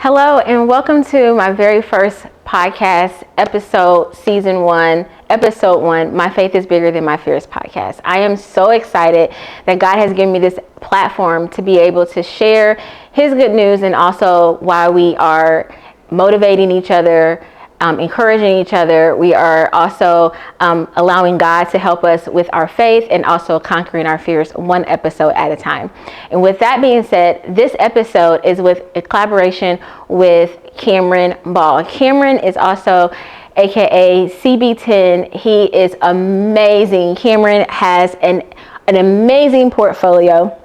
Hello and welcome to my very first podcast episode, season 1, episode 1, My Faith is Bigger Than My Fears podcast. I am so excited that God has given me this platform to be able to share his good news and also why we are motivating each other, encouraging each other. We are also allowing God to help us with our faith and also conquering our fears one episode at a time. And with that being said, this episode is with a collaboration with Cameron Ball. Cameron is also aka CB10. He is amazing. Cameron has an amazing portfolio.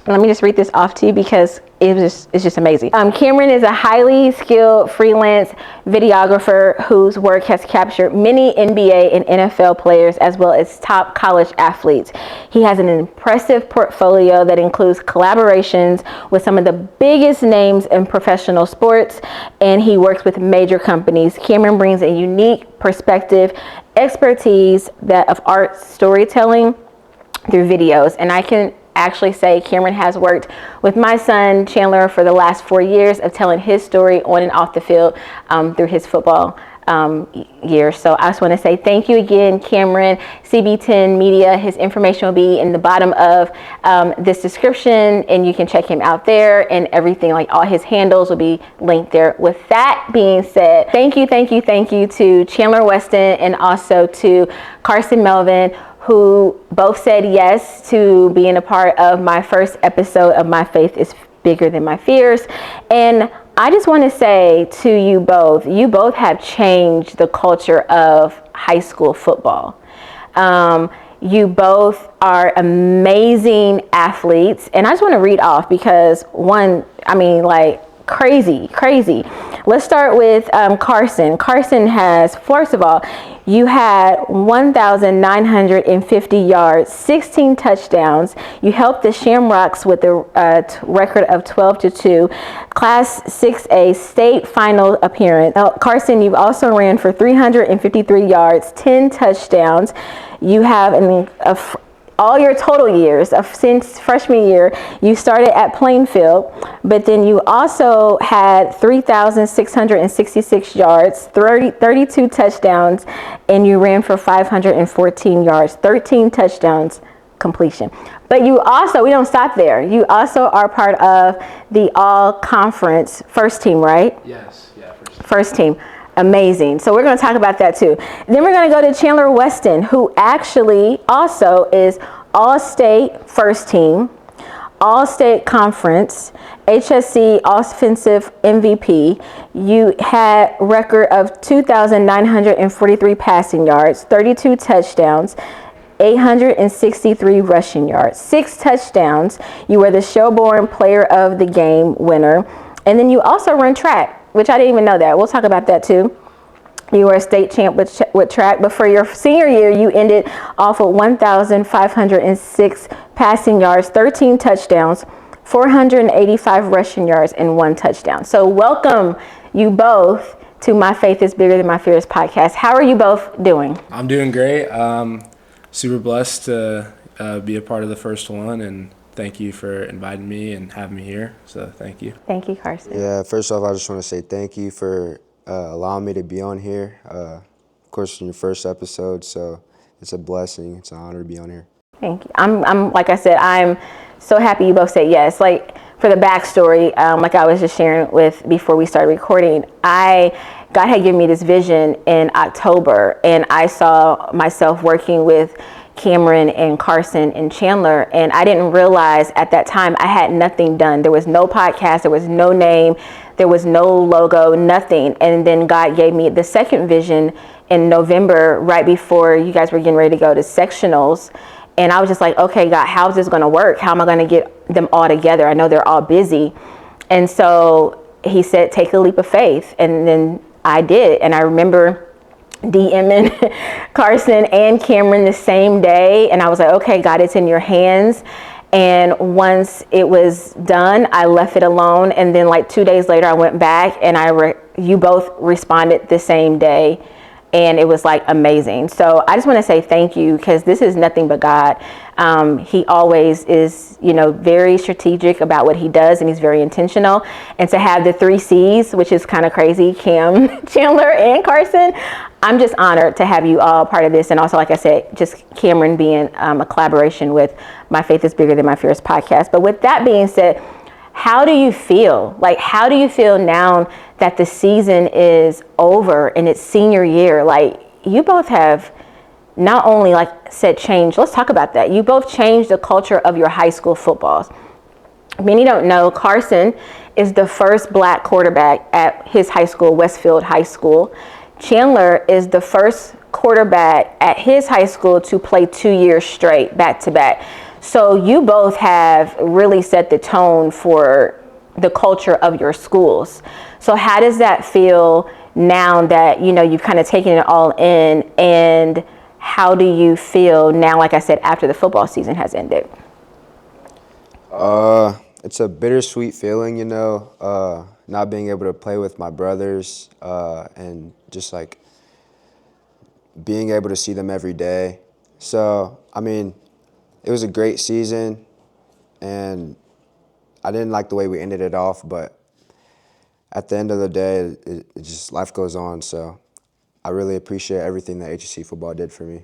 Let me just read this off to you because it's just amazing. Cameron is a highly skilled freelance videographer whose work has captured many NBA and NFL players as well as top college athletes. He has an impressive portfolio that includes collaborations with some of the biggest names in professional sports, and he works with major companies. Cameron brings a unique perspective, expertise of art storytelling through videos, and I can actually say Cameron has worked with my son Chandler for the last 4 years of telling his story on and off the field through his football years. So I just want to say thank you again, Cameron. CB10 Media, his information will be in the bottom of this description, and you can check him out there, and everything, like all his handles will be linked there. With that being said, thank you to Chandler Weston and also to Carson Melvin, who both said yes to being a part of my first episode of My Faith is Bigger Than My Fears. And I just want to say to you both have changed the culture of high school football. You both are amazing athletes. And I just want to read off because crazy. Let's start with Carson. Carson has, first of all, you had 1,950 yards, 16 touchdowns. You helped the Shamrocks with a record of 12-2, Class 6A state final appearance. Carson, you've also ran for 353 yards, 10 touchdowns. You have all your total years since freshman year, you started at Plainfield, but then you also had 3,666 yards, 32 touchdowns, and you ran for 514 yards, 13 touchdowns completion. But you also, we don't stop there. You also are part of the all-conference first team, right? Yes, yeah, first team. Amazing. So we're going to talk about that too. Then we're going to go to Chandler Weston, who actually also is All-State first team, All-State conference, HSC offensive MVP. You had record of 2,943 passing yards, 32 touchdowns, 863 rushing yards, 6 touchdowns. You were the Shelbourne Player of the Game winner. And then you also run track, which I didn't even know that. We'll talk about that too. You were a state champ with track, but for your senior year, you ended off with 1,506 passing yards, 13 touchdowns, 485 rushing yards, and 1 touchdown. So welcome you both to My Faith is Bigger Than My Fears podcast. How are you both doing? I'm doing great. Super blessed to be a part of the first one, and thank you for inviting me and having me here. So thank you. Thank you, Carson. Yeah, first off, I just want to say thank you for allowing me to be on here. Of course, in your first episode, so it's a blessing. It's an honor to be on here. Thank you. I'm like I said, I'm so happy you both said yes. Like for the backstory, like I was just sharing with before we started recording, God had given me this vision in October, and I saw myself working with Cameron and Carson and Chandler, and I didn't realize at that time I had nothing done. There was no podcast, there was no name, there was no logo, nothing. And then God gave me the second vision in November, right before you guys were getting ready to go to sectionals. And I was just like, okay, God, how is this going to work? How am I going to get them all together? I know they're all busy. And so he said, take a leap of faith. And then I did. And I remember DMing Carson and Cameron the same day, and I was like, okay, God, it's in your hands. And once it was done, I left it alone, and then like 2 days later I went back, and you both responded the same day, and it was like amazing. So I just want to say thank you, because this is nothing but God. He always is, very strategic about what he does, and he's very intentional. And to have the 3 C's, which is kind of crazy, Cam, Chandler, and Carson, I'm just honored to have you all part of this. And also, like I said, just Cameron being a collaboration with My Faith is Bigger Than My Fears podcast. But with that being said, how do you feel? Like, how do you feel now that the season is over and it's senior year? Like, you both have not only, like said, changed. Let's talk about that. You both changed the culture of your high school footballs. Many don't know, Carson is the first black quarterback at his high school, Westfield High School. Chandler is the first quarterback at his high school to play 2 years straight, back to back. So you both have really set the tone for the culture of your schools. So how does that feel now that, you've kind of taken it all in, and how do you feel now, like I said, after the football season has ended? It's a bittersweet feeling, not being able to play with my brothers, and just like being able to see them every day. So, it was a great season, and I didn't like the way we ended it off, but at the end of the day, it just, life goes on. So I really appreciate everything that HSC football did for me.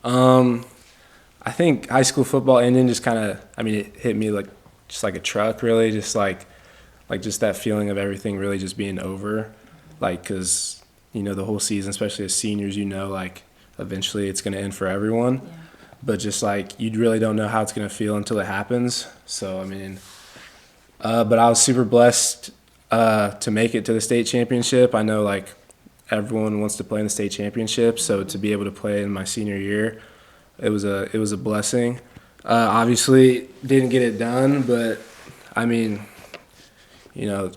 I think high school football ending just kind of, it hit me like a truck, really, just like just that feeling of everything really just being over, like, because the whole season, especially as seniors, like eventually it's going to end for everyone. Yeah. But just like you really don't know how it's going to feel until it happens. So but I was super blessed to make it to the state championship. I know like everyone wants to play in the state championship, so to be able to play in my senior year, it was a blessing. Obviously didn't get it done, but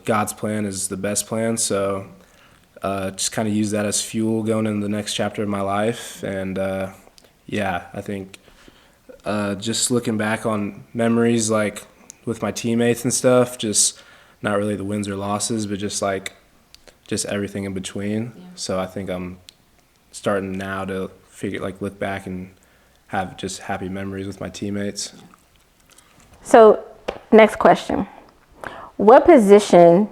God's plan is the best plan. So just kind of use that as fuel going into the next chapter of my life. And I think just looking back on memories like with my teammates and stuff, just not really the wins or losses, but just everything in between. Yeah. So I think I'm starting now to look back and have just happy memories with my teammates. So next question. What position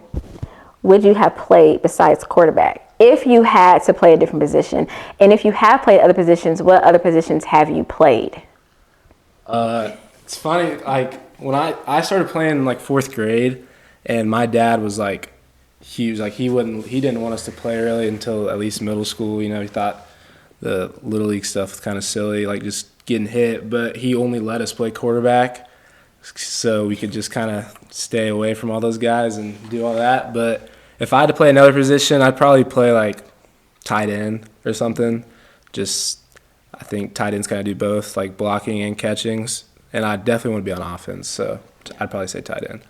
would you have played besides quarterback if you had to play a different position? And if you have played other positions, what other positions have you played? It's funny, like when I started playing in like 4th grade, and my dad was like, he didn't want us to play really until at least middle school. He thought the little league stuff was kind of silly, like just getting hit, but he only let us play quarterback so we could just kind of stay away from all those guys and do all that. But if I had to play another position, I'd probably play like tight end or something. I think tight ends kind of do both, like blocking and catchings, and I definitely want to be on offense, so I'd probably say tight end.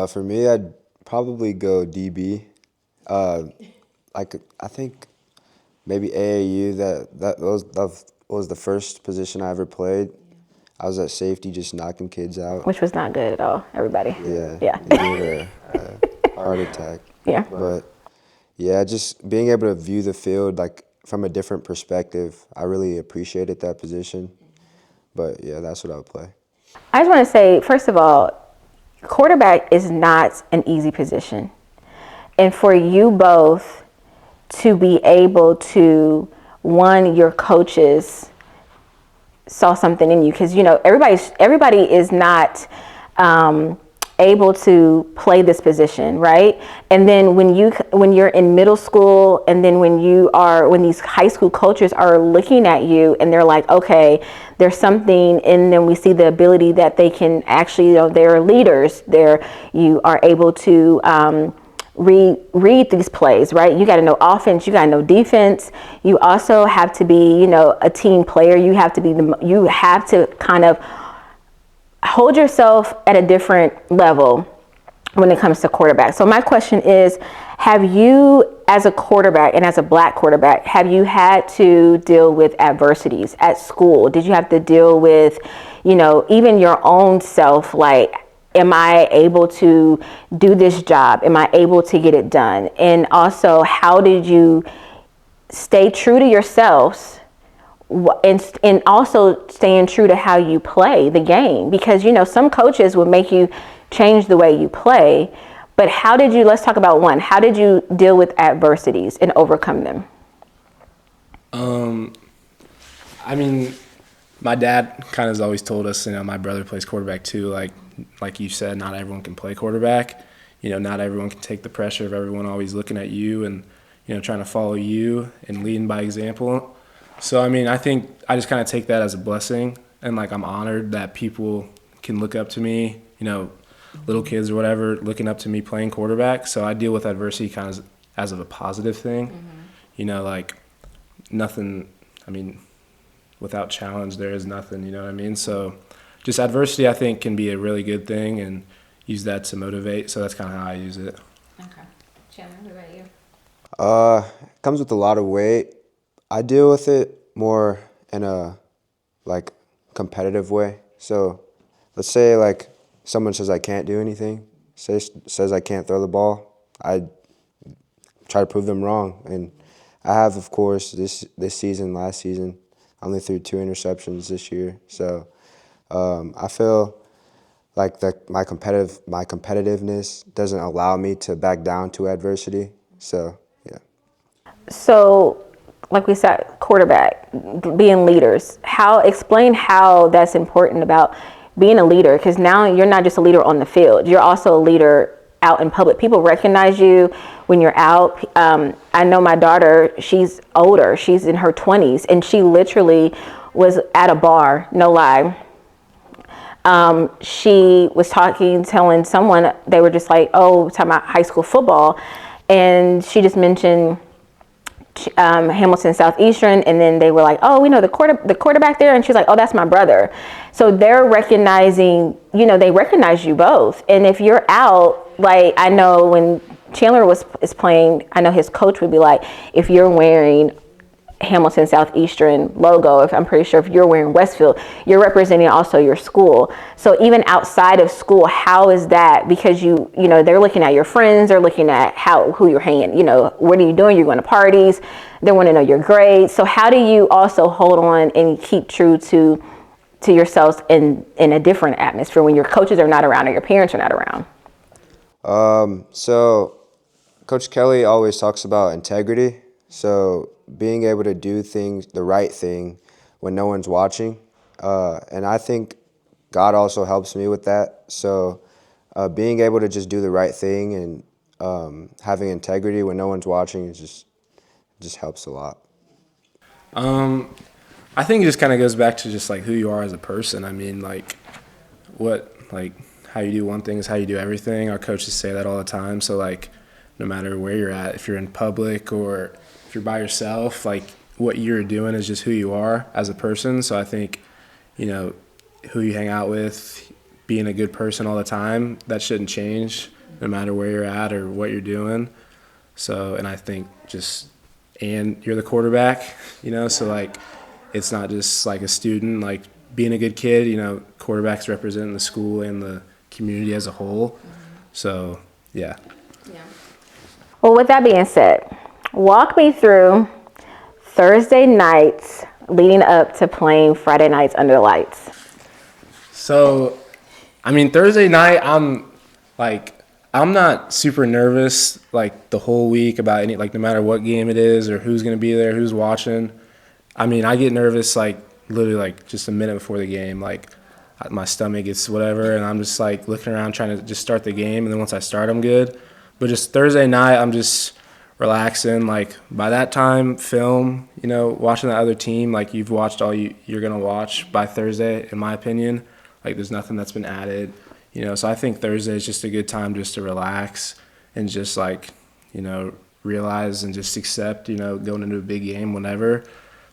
For me, I'd probably go DB. I think maybe AAU. That was the first position I ever played. I was at safety, just knocking kids out. Which was not good at all, everybody. Yeah. It gave a heart attack. Yeah. But yeah, just being able to view the field like from a different perspective, I really appreciated that position. But yeah, that's what I would play. I just want to say, first of all, quarterback is not an easy position. And for you both to be able to, your coaches saw something in you, because everybody is not able to play this position, right? And then when you're in middle school, and then when these high school coaches are looking at you and they're like, okay, there's something in them. We see the ability that they can actually, they're leaders. You are able to read these plays, right? You got to know offense, you got to know defense. You also have to be, a team player. You have to kind of hold yourself at a different level when it comes to quarterback. So my question is, have you, as a quarterback and as a black quarterback, have you had to deal with adversities at school? Did you have to deal with, even your own self, like, am I able to do this job? Am I able to get it done? And also, how did you stay true to yourselves and also staying true to how you play the game, because some coaches would make you change the way you play. But let's talk about one, how did you deal with adversities and overcome them? I mean, my dad kind of has always told us, my brother plays quarterback too, like you said, not everyone can play quarterback. Not everyone can take the pressure of everyone always looking at you and trying to follow you and leading by example. So, I think I just kind of take that as a blessing, and I'm honored that people can look up to me, little kids or whatever, looking up to me playing quarterback. So I deal with adversity kind of as of a positive thing. Nothing, without challenge, there is nothing, you know what I mean? So just adversity, I think, can be a really good thing, and use that to motivate. So that's kind of how I use it. Okay. Chandler, what about you? It comes with a lot of weight. I deal with it more in a competitive way. So let's say someone says I can't do anything, says I can't throw the ball. I try to prove them wrong, and I have, of course, this season, last season, I only threw 2 interceptions this year. So I feel like my competitiveness doesn't allow me to back down to adversity. So yeah. So, like we said, quarterback, being leaders. Explain how that's important about being a leader, because now you're not just a leader on the field, you're also a leader out in public. People recognize you when you're out. I know my daughter, she's older, she's in her 20s, and she literally was at a bar, no lie. She was telling someone, they were just talking about high school football, and she just mentioned Hamilton Southeastern, and then they were like, oh, we know the quarterback there, and she's like, oh, that's my brother. So they're recognizing, they recognize you both. And if you're out, I know when Chandler is playing, I know his coach would be like, if you're wearing Hamilton Southeastern logo, if I'm pretty sure if you're wearing Westfield, you're representing also your school. So even outside of school, how is that? Because they're looking at your friends, they're looking at who you're hanging, what are you doing? You're going to parties, they want to know your grades. So how do you also hold on and keep true to yourselves in a different atmosphere when your coaches are not around or your parents are not around? So Coach Kelly always talks about integrity. So being able to do the right thing when no one's watching. And I think God also helps me with that. So being able to just do the right thing and having integrity when no one's watching just helps a lot. I think it just kind of goes back to just who you are as a person. How you do one thing is how you do everything. Our coaches say that all the time. So no matter where you're at, if you're in public or if you're by yourself, what you're doing is just who you are as a person. So I think, who you hang out with, being a good person all the time, that shouldn't change no matter where you're at or what you're doing. So, and I think and you're the quarterback, so it's not just a student, being a good kid, quarterbacks representing the school and the community as a whole. So, yeah. Well, with that being said, walk me through Thursday nights leading up to playing Friday nights under the lights. So, Thursday night, I'm not super nervous the whole week about any, no matter what game it is or who's going to be there, who's watching. I get nervous literally just a minute before the game. My stomach gets whatever, and I'm just looking around trying to just start the game, and then once I start, I'm good. But just Thursday night, I'm just relaxing. By that time, film, watching the other team, you've watched all you're going to watch by Thursday, in my opinion. There's nothing that's been added, So I think Thursday is just a good time just to relax and just realize and just accept, going into a big game whenever.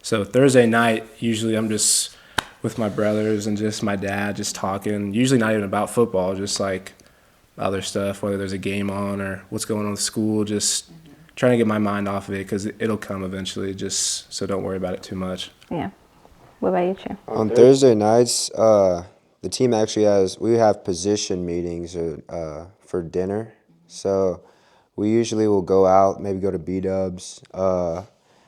So Thursday night, usually I'm just with my brothers and just my dad just talking, usually not even about football, just other stuff, whether there's a game on or what's going on with school, just trying to get my mind off of it because it'll come eventually, just so don't worry about it too much. Yeah. What about you, Chan? On Thursday nights, the team actually we have position meetings for dinner. So we usually will go out, maybe go to B-Dubs,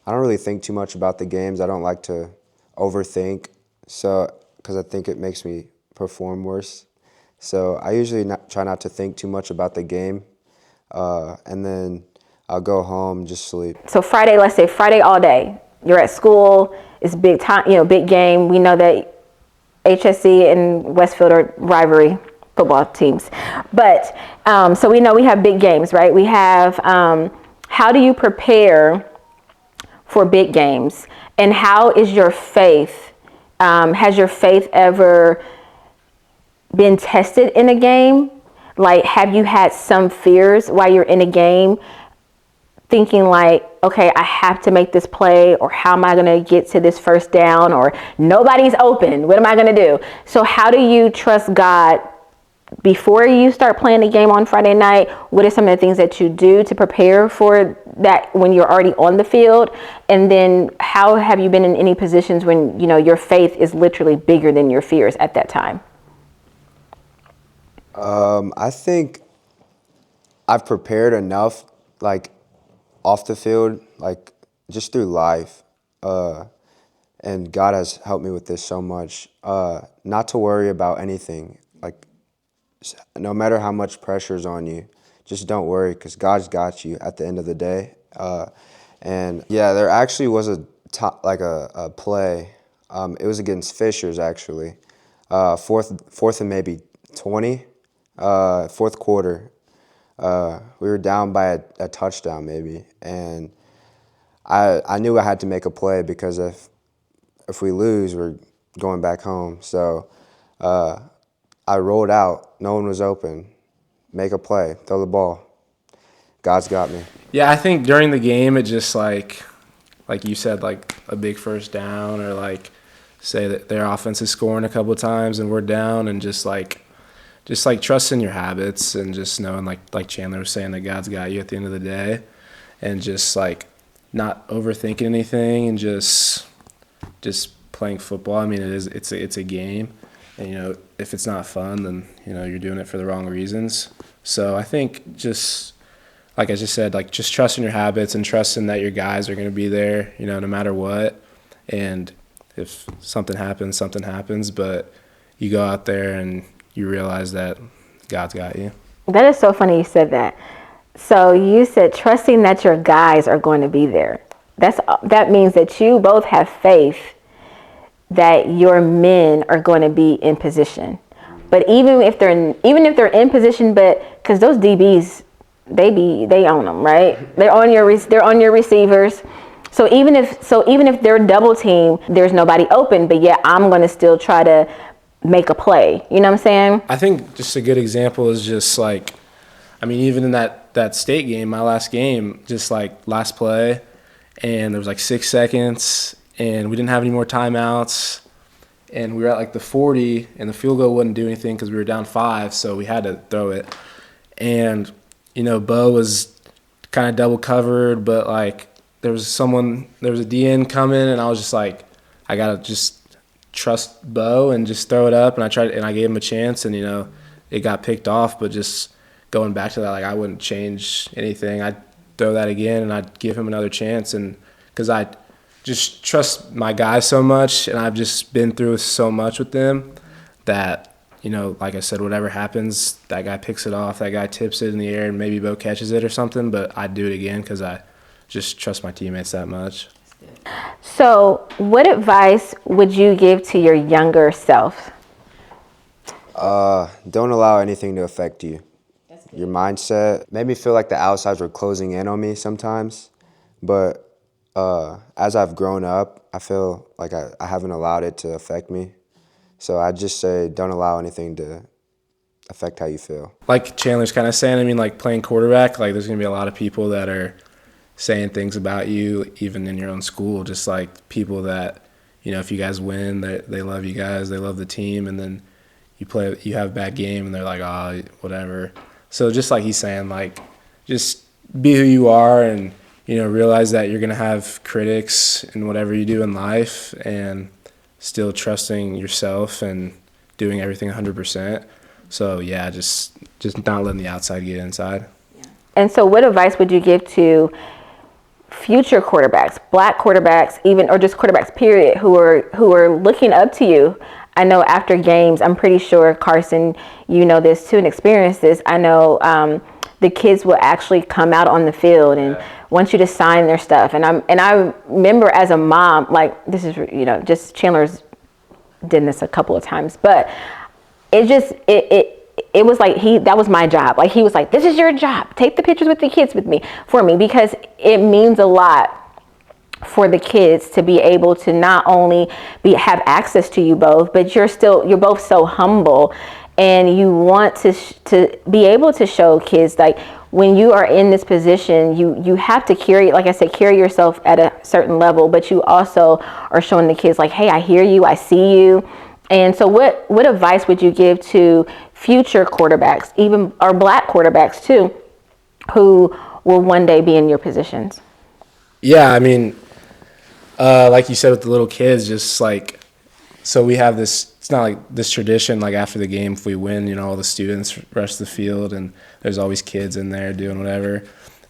I don't really think too much about the games. I don't like to overthink, so because I think it makes me perform worse. So I usually try not to think too much about the game, and then I'll go home and just sleep. So Friday, let's say Friday all day, you're at school, it's big time, big game. We know that HSC and Westfield are rivalry football teams. But so we know we have big games, right? We have, how do you prepare for big games? And how is your faith? Has your faith ever been tested in a game? Like, have you had some fears while you're in a game, thinking like, okay, I have to make this play, or how am I going to get to this first down, or nobody's open, what am I going to do? So how do you trust God before you start playing the game on Friday night? What are some of the things that you do to prepare for that when you're already on the field? And then how have you been in any positions when, your faith is literally bigger than your fears at that time? I think I've prepared enough, like, off the field, like, just through life. And God has helped me with this so much. Not to worry about anything. Like, no matter how much pressure's on you, just don't worry, because God's got you at the end of the day. And yeah, there actually was a play. It was against Fishers, actually. Fourth and maybe 20, fourth quarter. We were down by a touchdown maybe, and I knew I had to make a play, because if we lose, we're going back home. So I rolled out. No one was open. Make a play. Throw the ball. God's got me. Yeah, I think during the game, it just like you said, like a big first down, or like say that their offense is scoring a couple of times and we're down, and just like trust in your habits, and just knowing like Chandler was saying, that God's got you at the end of the day, and just like not overthinking anything, and just playing football. I mean, it's a game, and if it's not fun, then you're doing it for the wrong reasons. So I think just like I just said, like just trusting your habits and trusting that your guys are going to be there, no matter what. And if something happens, but you go out there and you realize that God's got you. That is so funny you said that. So you said trusting that your guys are going to be there. That means that you both have faith that your men are going to be in position. But even if they're in position, but because those DBs, they own them, right? They're on your receivers. So even if they're double team, there's nobody open, but yet I'm going to still try to make a play. You know what I'm saying? I think just a good example is just like, I mean, even in that state game, my last game, just like last play, and there was like 6 seconds, and we didn't have any more timeouts, and we were at like the 40, and the field goal wouldn't do anything because we were down 5, so we had to throw it. And Bo was kind of double covered, but like there was a DN coming, and I was just like, I gotta just trust Bo and just throw it up, and I gave him a chance, and it got picked off. But just going back to that, like I wouldn't change anything. I'd throw that again, and I'd give him another chance, and because I just trust my guys so much, and I've just been through so much with them that like I said, whatever happens, that guy picks it off, that guy tips it in the air, and maybe Bo catches it or something, but I'd do it again because I just trust my teammates that much. So what advice would you give to your younger self? Don't allow anything to affect you. Your mindset made me feel like the outsides were closing in on me sometimes, but as I've grown up, I feel like I haven't allowed it to affect me. So I just say, don't allow anything to affect how you feel. Like Chandler's kind of saying, I mean, like playing quarterback, like there's going to be a lot of people that are saying things about you, even in your own school, just like people that, if you guys win, they love you guys, they love the team, and then you have a bad game, and they're like, oh, whatever. So just like he's saying, like, just be who you are, and, realize that you're going to have critics in whatever you do in life, and still trusting yourself and doing everything 100%. So yeah, just not letting the outside get inside. And so what advice would you give to future quarterbacks, black quarterbacks, even, or just quarterbacks period, who are looking up to you. I know after games, I'm pretty sure, Carson, you know this too and experienced this. I know the kids will actually come out on the field and want you to sign their stuff. And I remember as a mom, like, this is, you know, just Chandler's done this a couple of times, but it was like that was my job. Like, he was like, this is your job. Take the pictures with the kids for me, because it means a lot for the kids to be able to not only have access to you both, but you're both so humble, and you want to be able to show kids, like, when you are in this position, you have to carry, like I said, carry yourself at a certain level, but you also are showing the kids, like, hey, I hear you, I see you. And so what advice would you give to future quarterbacks, even or black quarterbacks too, who will one day be in your positions? Yeah, I mean, like you said with the little kids, just like, so we have this, it's not like this tradition, like after the game, if we win, you know, all the students rush the field and there's always kids in there doing whatever.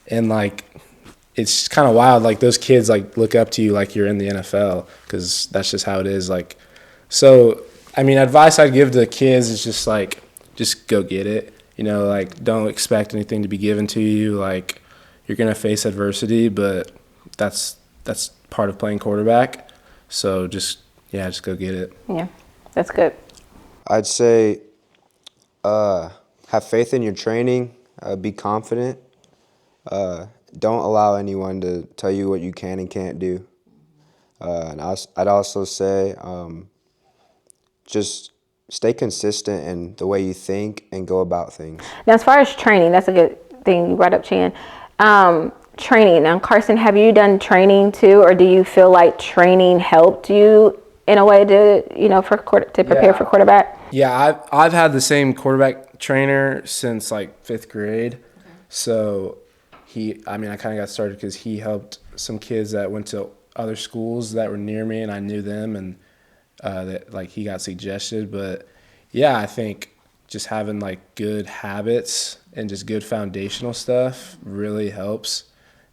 And like, it's kind of wild. Like, those kids like look up to you like you're in the NFL, because that's just how it is. Like, so, I mean, advice I'd give to the kids is just like, just go get it. You know, like, don't expect anything to be given to you. Like, you're going to face adversity, but that's part of playing quarterback. So just go get it. Yeah, that's good. I'd say have faith in your training, be confident. Don't allow anyone to tell you what you can and can't do. And I'd also say just stay consistent in the way you think and go about things. Now, as far as training, that's a good thing you brought up, Chan. Training. Now, Carson, have you done training too, or do you feel like training helped you in a way to, you know, to prepare for quarterback? Yeah, I've had the same quarterback trainer since like 5th grade. Okay. So I kind of got started because he helped some kids that went to other schools that were near me, and I knew them, and that like he got suggested. But yeah, I think just having like good habits and just good foundational stuff really helps,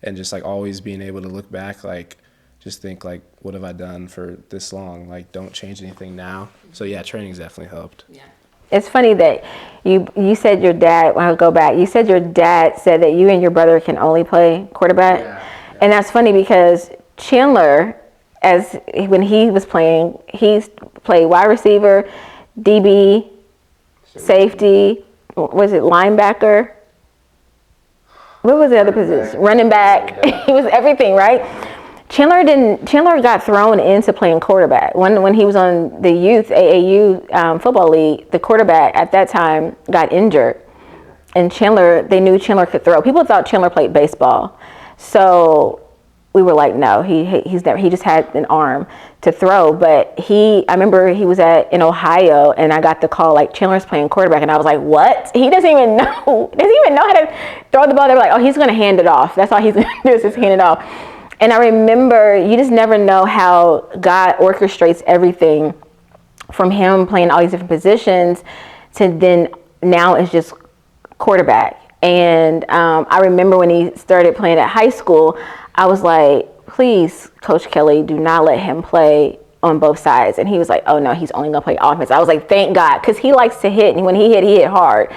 and just like always being able to look back, like just think like, what have I done for this long? Like, don't change anything now. So yeah, training's definitely helped. Yeah. It's funny that you said your dad, when I go back, you said your dad said that you and your brother can only play quarterback. Yeah. And that's funny because Chandler, when he was playing, he played wide receiver, DB, safety, was it linebacker? What was the other position? Running back. Yeah. He was everything, right? Chandler got thrown into playing quarterback. When he was on the youth AAU football league, the quarterback at that time got injured, and they knew Chandler could throw. People thought Chandler played baseball, so we were like, no, he just had an arm to throw. But I remember he was in Ohio, and I got the call like, Chandler's playing quarterback, and I was like, what? He doesn't even know how to throw the ball. They were like, oh, he's going to hand it off. That's all he's going to do is just hand it off. And I remember, you just never know how God orchestrates everything, from him playing all these different positions to then now it's just quarterback. And I remember when he started playing at high school, I was like, please, Coach Kelly, do not let him play on both sides. And he was like, oh no, he's only going to play offense. I was like, thank God, because he likes to hit, and when he hit hard.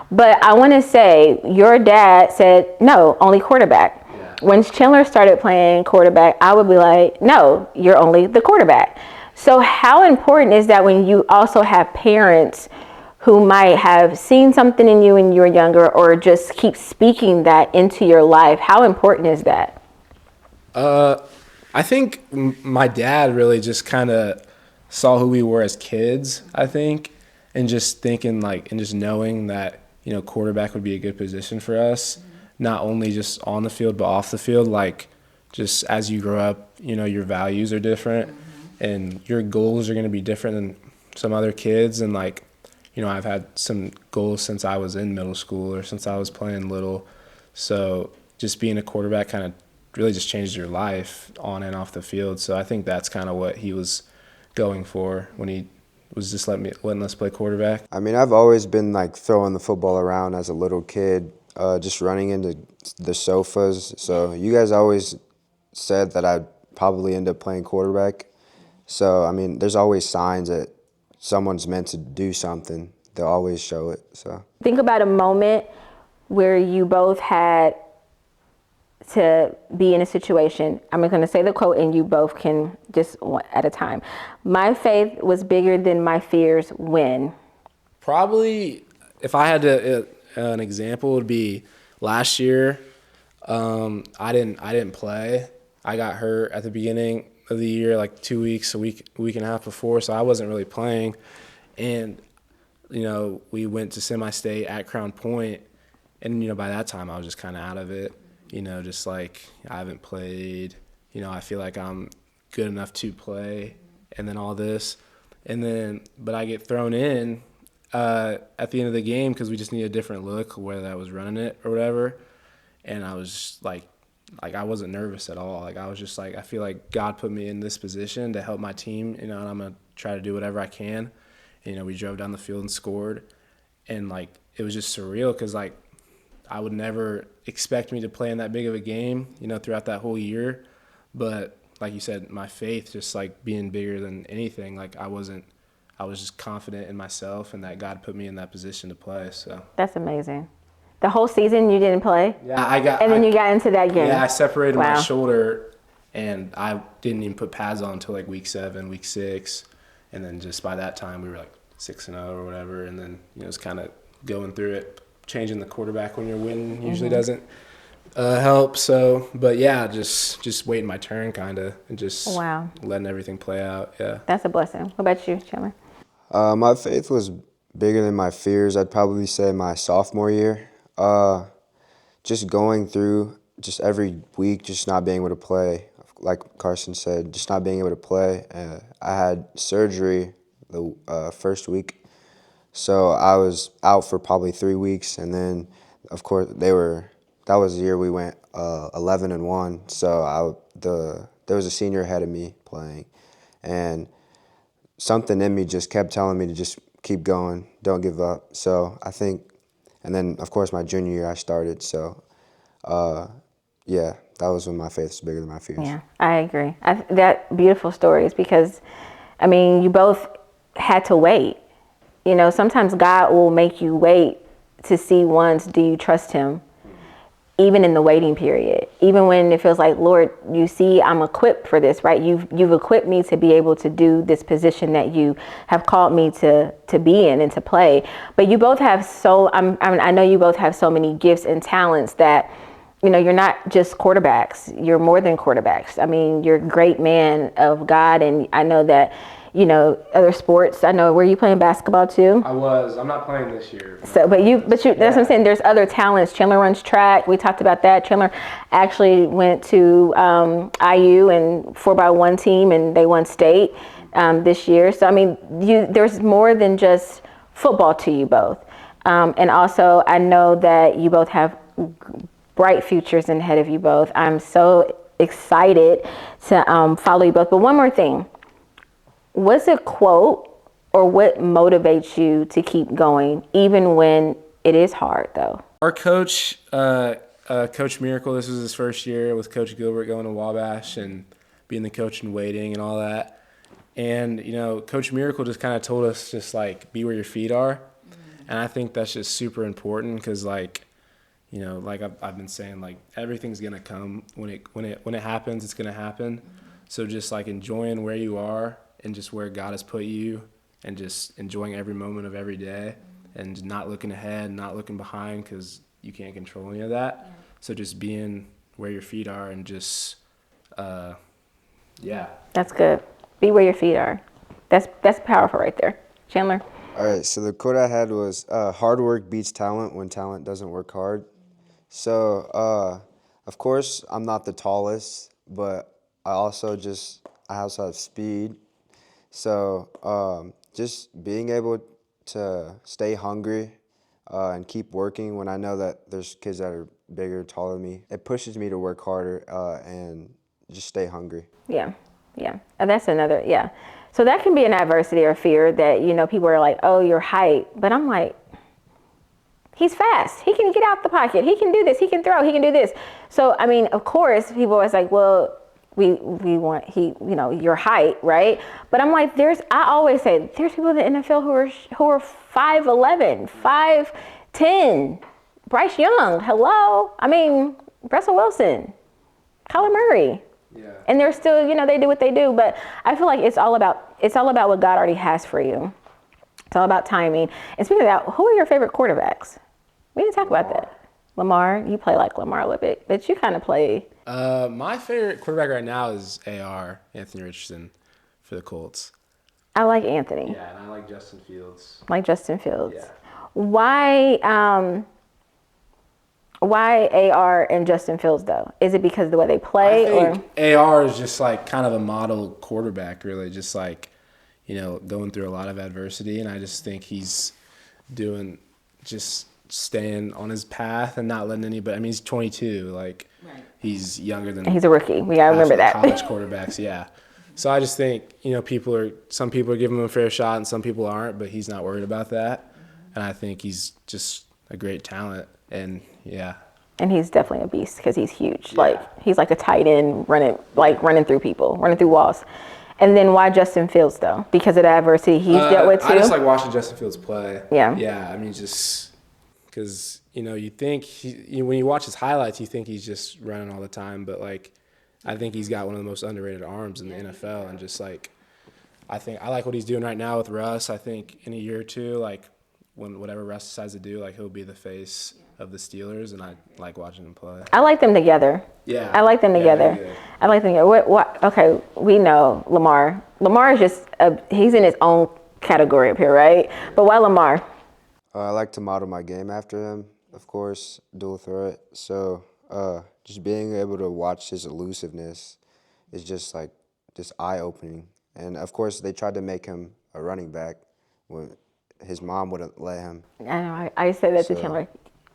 But I want to say, your dad said, no, only quarterback. When Chandler started playing quarterback, I would be like, no, you're only the quarterback. So how important is that when you also have parents who might have seen something in you when you were younger, or just keep speaking that into your life? How important is that? I think my dad really just kind of saw who we were as kids, I think, and just thinking like, and just knowing that, you know, quarterback would be a good position for us. Not only just on the field, but off the field. Like, just as you grow up, you know, your values are different, and your goals are going to be different than some other kids. And like, you know, I've had some goals since I was in middle school or since I was playing little. So just being a quarterback kind of really just changed your life on and off the field. So I think that's kind of what he was going for when he was just letting us play quarterback. I mean, I've always been like throwing the football around as a little kid. Just running into the sofas. So you guys always said that I'd probably end up playing quarterback. So, I mean, there's always signs that someone's meant to do something. They'll always show it. So Think about a moment where you both had to be in a situation. I'm going to say the quote and you both can just one at a time. My faith was bigger than my fears when. Probably, if I had to an example, would be last year. I didn't play. I got hurt at the beginning of the year, like 2 weeks, a week and a half before, so I wasn't really playing. And we went to semi-state at Crown Point, and by that time I was just kind of out of it. Just like I haven't played. I feel like I'm good enough to play, and then all this, but I get thrown in at the end of the game because we just need a different look, whether I was running it or whatever. And I was just like I wasn't nervous at all. Like I was just like, I feel like God put me in this position to help my team, and I'm gonna try to do whatever I can. And, we drove down the field and scored, and it was just surreal because I would never expect me to play in that big of a game, throughout that whole year. But like you said, my faith just being bigger than anything. I was just confident in myself and that God put me in that position to play. So That's amazing. The whole season you didn't play? Yeah, you got into that game. Yeah, I separated my shoulder, and I didn't even put pads on until week 7, week 6, and then just by that time we were 6-0 or whatever, and then it's kind of going through it. Changing the quarterback when you're winning usually doesn't help. So, but yeah, just waiting my turn kind of, and just letting everything play out. Yeah, that's a blessing. What about you, Chandler? my faith was bigger than my fears. I'd probably say my sophomore year. Just going through just every week, just not being able to play. Like Carson said, just not being able to play. I had surgery the first week, so I was out for probably 3 weeks. And then, of course, that was the year we went 11-1. So there was a senior ahead of me playing, and something in me just kept telling me to just keep going, don't give up. So I think. And then, of course, my junior year I started. So, yeah, that was when my faith was bigger than my fears. Yeah, I agree. That beautiful stories because, you both had to wait. Sometimes God will make you wait to see do you trust him? Even in the waiting period, even when it feels like, Lord, you see, I'm equipped for this, right? You've equipped me to be able to do this position that you have called me to be in and to play. But you both have I know you both have so many gifts and talents that, you're not just quarterbacks. You're more than quarterbacks. You're a great man of God, and I know that. Other sports. I know, were you playing basketball too? I was. I'm not playing this year. So, but that's what I'm saying. There's other talents. Chandler runs track. We talked about that. Chandler actually went to IU and 4x1 team, and they won state this year. So, there's more than just football to you both. And also, I know that you both have bright futures ahead of you both. I'm so excited to follow you both. But one more thing. What's a quote or what motivates you to keep going, even when it is hard, though? Our coach, Coach Miracle, this was his first year with Coach Gilbert going to Wabash and being the coach in waiting and all that. And, Coach Miracle just kind of told us just, be where your feet are. Mm-hmm. And I think that's just super important because, I've been saying, everything's going to come. When it happens, it's going to happen. Mm-hmm. So just, enjoying where you are and just where God has put you and just enjoying every moment of every day and not looking ahead, not looking behind because you can't control any of that. Yeah. So just being where your feet are and just, yeah. That's good. Be where your feet are. That's powerful right there. Chandler? All right, so the quote I had was, hard work beats talent when talent doesn't work hard. So, of course, I'm not the tallest, but I also have speed. So just being able to stay hungry and keep working when I know that there's kids that are bigger, taller than me, it pushes me to work harder and just stay hungry. Yeah. And that's another, yeah. So that can be an adversity or fear that, people are like, oh, your height. But I'm like, he's fast. He can get out the pocket. He can do this. He can throw. He can do this. So, of course, people are like, well, we want your height, right? But I'm like, I always say there's people in the NFL who are 5'11", 5'10". Bryce Young, hello. I mean, Russell Wilson, Kyler Murray. Yeah. And they're still, they do what they do. But I feel like it's all about what God already has for you. It's all about timing. And speaking of that, who are your favorite quarterbacks? We didn't talk about that. Lamar, you play like Lamar a little bit, but you kind of play. My favorite quarterback right now is Anthony Richardson, for the Colts. I like Anthony. Yeah, and I like Justin Fields. Like Justin Fields. Yeah. Why AR and Justin Fields though? Is it because of the way they play? I think AR is just like kind of a model quarterback, really, just like, going through a lot of adversity, and I just think he's staying on his path and not letting anybody. I mean, he's 22, like right. He's younger than. He's a rookie. We gotta remember that. College quarterbacks, yeah. So I just think some people are giving him a fair shot and some people aren't, but he's not worried about that, and I think he's just a great talent, and yeah. And he's definitely a beast because he's huge. Yeah. Like he's like a tight end running through people, running through walls. And then why Justin Fields though? Because of the adversity he's dealt with too. I just like watching Justin Fields play. Yeah. Yeah. I mean, just because you think when you watch his highlights, you think he's just running all the time, but like I think he's got one of the most underrated arms in the NFL, and just like I like what he's doing right now with Russ. I think in a year or two, like whatever Russ decides to do, like he'll be the face of the Steelers, and I like watching them play. I like them together. Yeah. I like them together. Yeah, I like them together. Okay, we know Lamar. Lamar is just he's in his own category up here, right? But why Lamar? I like to model my game after him, of course, dual threat. So just being able to watch his elusiveness is just eye-opening. And of course, they tried to make him a running back when his mom wouldn't let him. I know. I say that to Chandler.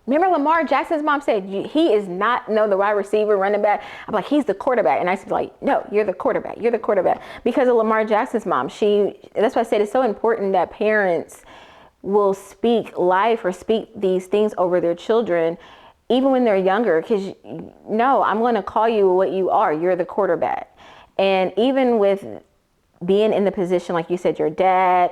Remember Lamar Jackson's mom said, he is not the wide receiver, running back. I'm like, he's the quarterback. And I said, like, no, you're the quarterback. You're the quarterback. Because of Lamar Jackson's mom. That's why I said it's so important that parents will speak life or speak these things over their children, even when they're younger. Because, no, I'm going to call you what you are. You're the quarterback. And even with being in the position, like you said, your dad,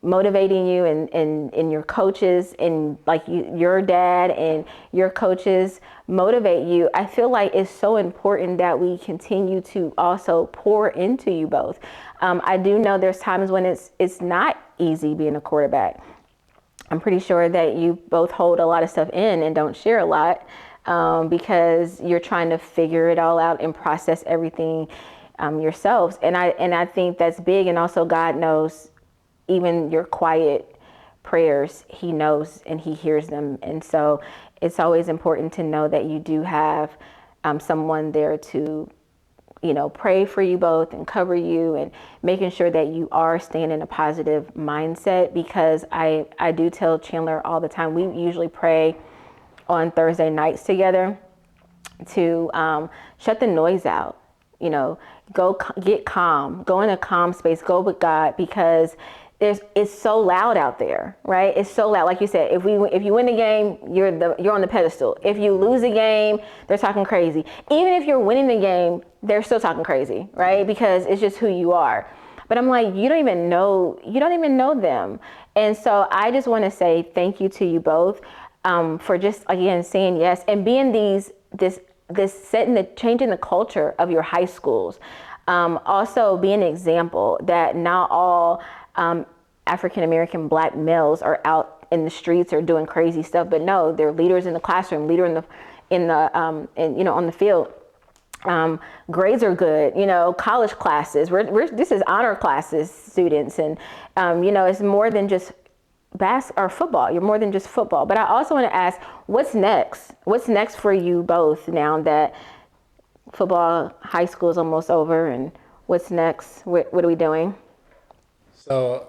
motivating you and your coaches and like your dad and your coaches motivate you. I feel like it's so important that we continue to also pour into you both. I do know there's times when it's not easy being a quarterback. I'm pretty sure that you both hold a lot of stuff in and don't share a lot because you're trying to figure it all out and process everything yourselves. And I think that's big. And also God knows even your quiet prayers, he knows and he hears them. And so it's always important to know that you do have someone there to, pray for you both and cover you and making sure that you are staying in a positive mindset. Because I do tell Chandler all the time, we usually pray on Thursday nights together to shut the noise out, go get calm, go in a calm space, go with God, because it's so loud out there, right? It's so loud. Like you said, if you win the game, you're on the pedestal. If you lose a game, they're talking crazy. Even if you're winning the game, they're still talking crazy, right? Because it's just who you are. But I'm like, you don't even know them. And so I just want to say thank you to you both for just, again, saying yes and being this changing the culture of your high schools. Also being an example that not all African-American Black males are out in the streets or doing crazy stuff, but no, they're leaders in the classroom, leader on the field. Grades are good, college classes. This is honor classes, students, and it's more than just football. You're more than just football. But I also want to ask, what's next? What's next for you both now that football, high school is almost over, and what's next? What are we doing? So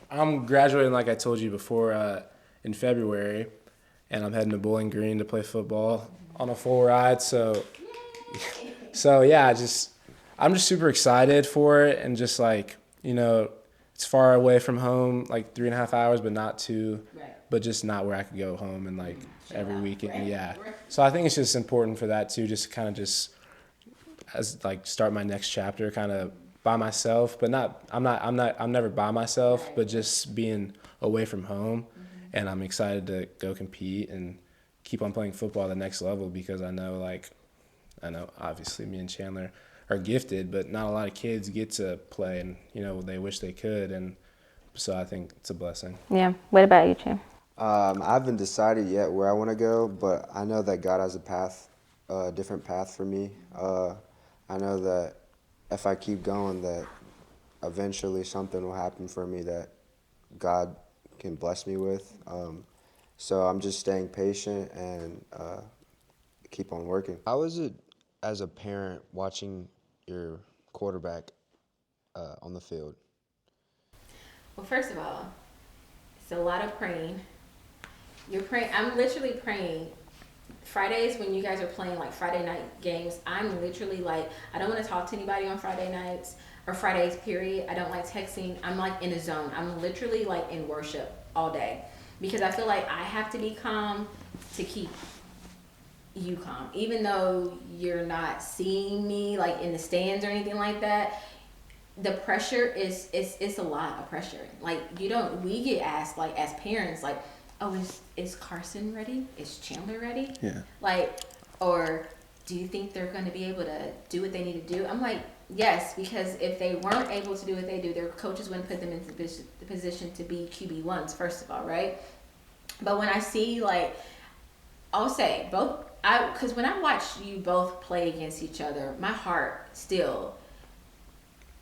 I'm graduating, like I told you before, in February, and I'm heading to Bowling Green to play football on a full ride. So yeah, I'm just super excited for it, and just like, it's far away from home, like 3.5 hours, but not too, but just not where I could go home and like every weekend. Yeah. So I think it's just important for that too, just kind of as like start my next chapter kind of by myself, but I'm never by myself, but just being away from home. And I'm excited to go compete and keep on playing football at the next level, because I know obviously me and Chandler are gifted, but not a lot of kids get to play, and they wish they could, and so I think it's a blessing. Yeah. What about you, Jim? I haven't decided yet where I want to go, but I know that God has a different path for me. I know that if I keep going, that eventually something will happen for me that God can bless me with. So I'm just staying patient and keep on working. How is it as a parent watching your quarterback on the field? Well, first of all, it's a lot of praying. You're praying. I'm literally praying. Fridays when you guys are playing like Friday night games, I'm literally like, I don't want to talk to anybody on Friday nights or Fridays, period. I don't like texting. I'm like in a zone. I'm literally like in worship all day, because I feel like I have to be calm to keep you calm. Even though you're not seeing me like in the stands or anything like that, the pressure is a lot of pressure. Like we get asked like as parents, like, oh, is Carson ready? Is Chandler ready? Yeah. Like, or do you think they're going to be able to do what they need to do? I'm like, yes, because if they weren't able to do what they do, their coaches wouldn't put them in the position to be QB1s, first of all, right? But when I see, like, I'll say because when I watched you both play against each other, my heart still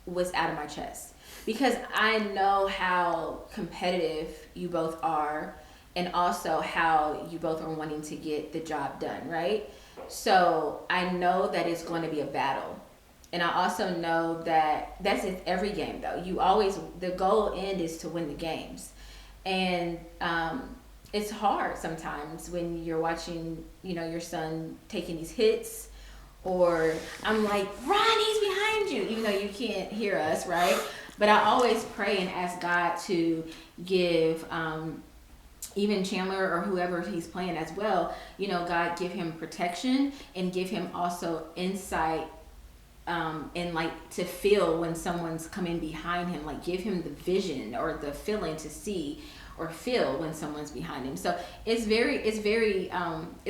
was out of my chest, because I know how competitive you both are, and also how you both are wanting to get the job done, right? So I know that it's going to be a battle. And I also know that that's in every game, though. The goal end is to win the games. And it's hard sometimes when you're watching, your son taking these hits, or I'm like, Ron, he's behind you, even though you can't hear us, right? But I always pray and ask God to give even Chandler or whoever he's playing as well, God, give him protection and give him also insight, and like to feel when someone's coming behind him, like give him the vision or the feeling to see or feel when someone's behind him. So it's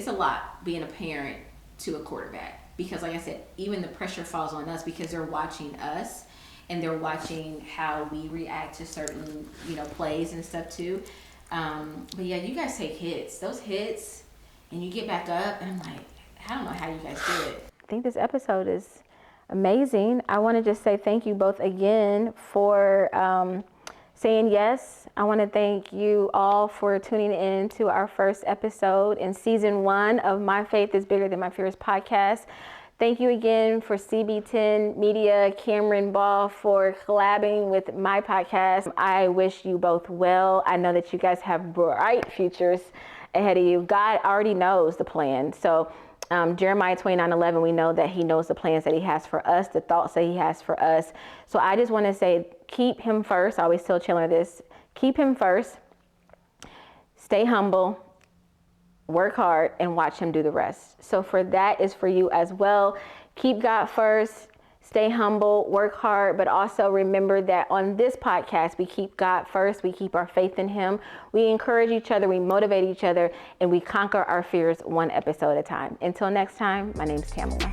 a lot being a parent to a quarterback, because like I said, even the pressure falls on us because they're watching us and they're watching how we react to certain, plays and stuff too. But yeah, you guys take those hits, and you get back up, and I'm like, I don't know how you guys do it. I think this episode is amazing. I want to just say thank you both again for saying yes. I want to thank you all for tuning in to our first episode in season 1 of My Faith is Bigger Than My Fears podcast. Thank you again for CB10 Media, Cameron Ball, for collabing with my podcast. I wish you both well. I know that you guys have bright futures ahead of you. God already knows the plan. So Jeremiah 29:11, we know that he knows the plans that he has for us, the thoughts that he has for us. So I just want to say, keep him first. I always tell Chandler this. Keep him first. Stay humble. Work hard and watch him do the rest. So for that is for you as well. Keep God first, stay humble, work hard, but also remember that on this podcast, we keep God first. We keep our faith in him. We encourage each other, we motivate each other, and we conquer our fears one episode at a time. Until next time, my name is Tamala.